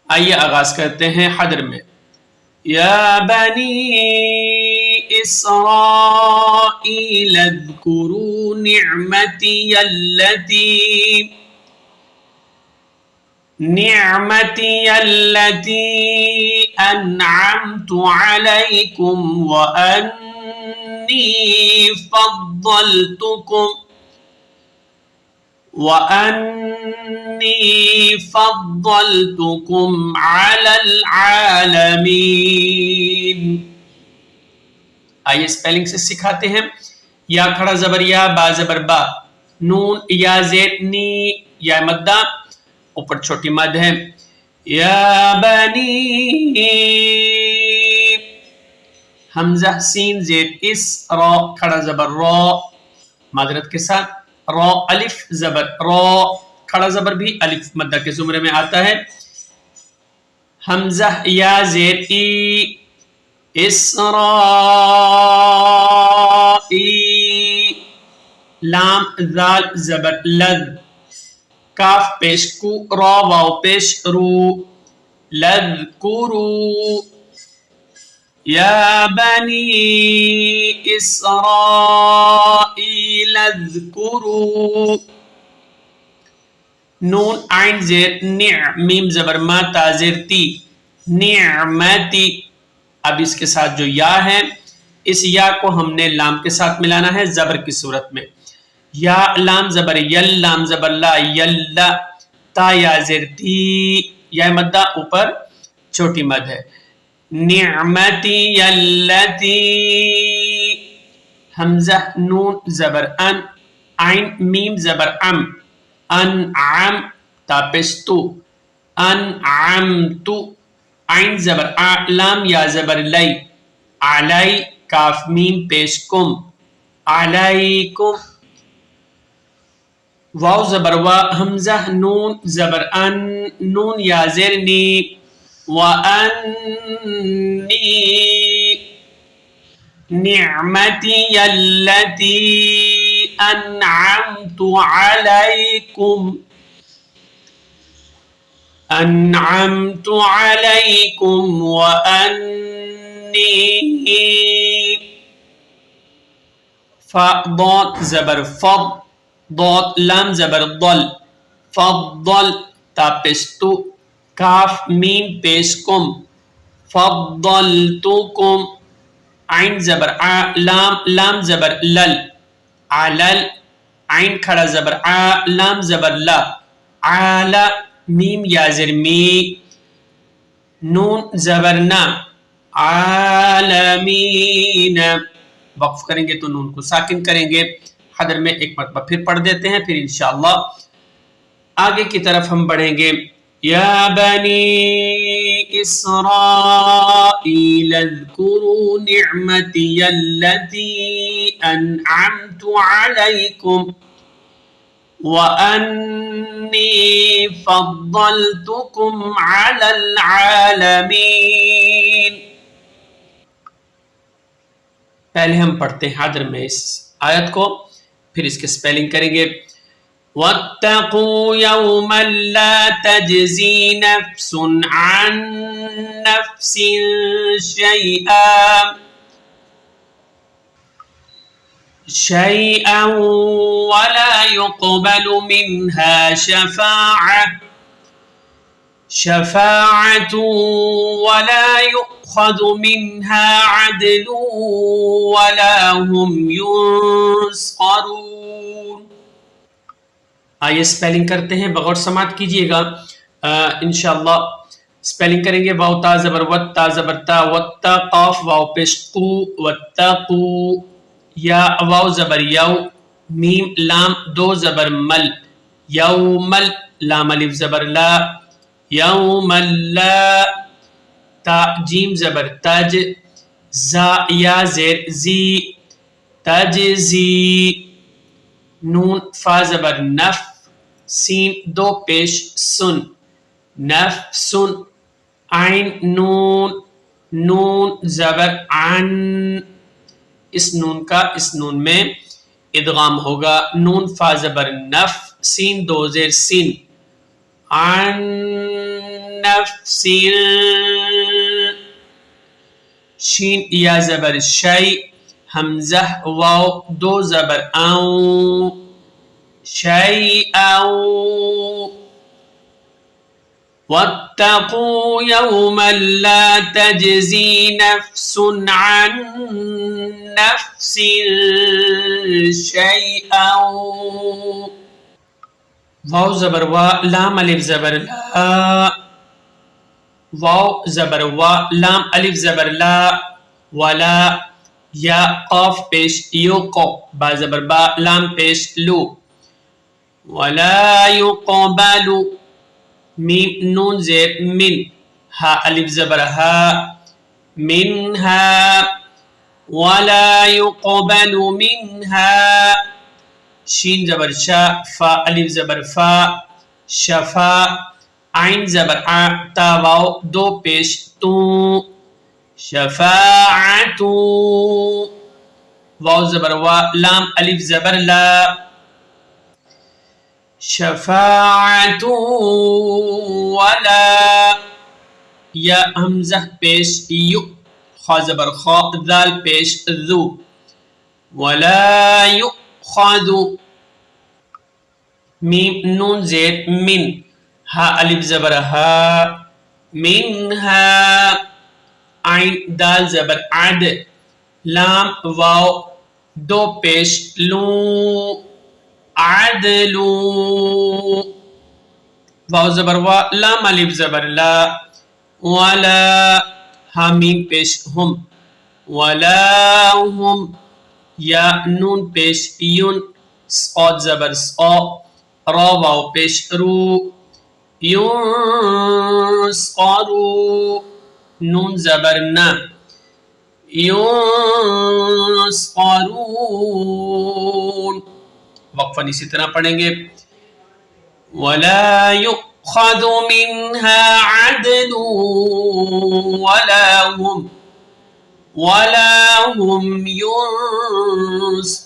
आइए आगाज करते हैं हदर में। या बनी इस्राईल अज़्कुरू निअमती अल्लती अन्अमतु अलैकुम व अन्नी फद्दलतुकुम अलल आलमीन। आइए स्पेलिंग से सिखाते हैं। या खड़ा जबर या, बा जबर बा, नून या जेड नी, या मद्दा, ऊपर छोटी मद है। या बनी, हमजा सीन जेड इस, रॉ खड़ा जबर रॉ, मादरत के साथ, रॉ अलिफ जबर रॉ, खड़ा जबर भी अलिफ मद्दा के जुमरे में आता है। हमजा या जेड ई, इसराई, लाम जाल जबर लद, काफ पेश कु, रॉ वाव पेश रू, लज़कुरू। या बनी इस्राईल अज़्कुरू, नून आइन जेर निअ, मीम जबर मा, ता जेर ती, निअमती। अब इसके साथ जो या है, इस या को हमने लाम के साथ मिलाना है जबर की सूरत में। या लाम जबर यल, लाम जबर ला, यल्ला, ता या जेर ती, या मद्दा ऊपर छोटी मद है। निअमती यल्लती, हमजा नून जबर अन, आइन मीम जबर अम, अनअम, ता पेश तु, अनअमतु, आइन जबर आ, लाम या जबर लै, अलै, काफ मीम पेश कुम, अलैकुम। वाव जबर वा, हमजा नून जबर अन, नून या जेर नी, व अन्नी निअमती अल्लती अन्अमतु अलैकुम, अन्अमतु अलैकुम व अन्नी, फा ضاد जबर फद, ضاد लाम जबर दल, फद्दल, ता पेश तु, काफ मीम पेश कुम, फद्दलतुकुम, आइन जबर आ, लाम जबर लल, अलल, आइन खड़ा जबर आ, लाम जबर ला, आला, मीम याजिर मी, नून जबर ना, आलमीन। वक्फ करेंगे तो नून को साकिन करेंगे। हदर में एक मरतबा फिर पढ़ देते हैं, फिर इंशाअल्लाह आगे की तरफ हम बढ़ेंगे। या बनी इस्राईल अज़्कुरू निअमती अल्लती अन्अमतु अलैकुम व अन्नी फद्दलतुकुम अलल आलमीन। पहले हम पढ़ते हैं हदर में इस आयत को, फिर इसके स्पेलिंग करेंगे। वत्तकू यौमन ला तजज़ी नफ्सुन अन नफ्सिन शैअन वला युक़बलु मिन्हा शफ़ाअतुन वला युख़ज़ु मिन्हा अदलुन वला हुम युन्सरून। आइए स्पेलिंग करते हैं, बगौर समात कीजिएगा। इंशाअल्लाह स्पेलिंग करेंगे। वाव ता जबर वत्ता जबर ता, वत्ता काफ वाव पेश कू, वत्तकू, या वाव जबर यौ, मीम लाम दो जबर मल, यौमल, लाम अलिफ जबर ला, यौमल्ला, ता जीम जबर तज, जा या जेर जी, तजजी, नून फा जबर नफ, सीन दो पेश सुन, नफसुन, आइन नून, नून जबर अन, इस नून का इस नून में इदगाम होगा। नून फा जबर नफ, सीन दो जेर सीन, अन नफ्सिन शीन या ज़बर शै हमज़ा वाव दो ज़बर आऊ शैअौ वत्तकू यौमन ला तजज़ी नफ्सुन अन नफ्सिन शैअौ वाव ज़बर वा लाम अलिफ ज़बर ला वाव ज़बर वा लाम अलिफ ज़बर ला वला या क़ाफ पेश यो को बा ज़बर बा लाम पेश लू वला युक़बलु मीम नून ज़ेर मिन हा अलिफ ज़बर हा मिनहा वला युक़बलु मिनहा शीन ज़बर शा फा अलिफ ज़बर फा शफा आइन ज़बर आ ता वाव दो पेश तू शफाअतु वाव ज़बर वा लाम अलिफ ज़बर ला शफाअतु वला या हमज़ा पेश यु खा ज़बर खा दाल पेश ज़ु वला युख़ज़ु मीम नून ज़ेर मिन हा अलिफ ज़बर हा मिनहा आइन दाल ज़बर अद लाम वाव दो पेश लू अदलू वाव ज़बर वा लाम अलिफ ज़बर ला वला हा मीम पेश हुम वला हुम या नून पेश युन सॉद ज़बर सॉ रा वाव पेश रू युन्सरू नून ज़बर ना युन्सरून वक्फन इसी तरह पढ़ेंगे वला युख़ज़ु मिन्हा अदलु वला हुम युन्सरून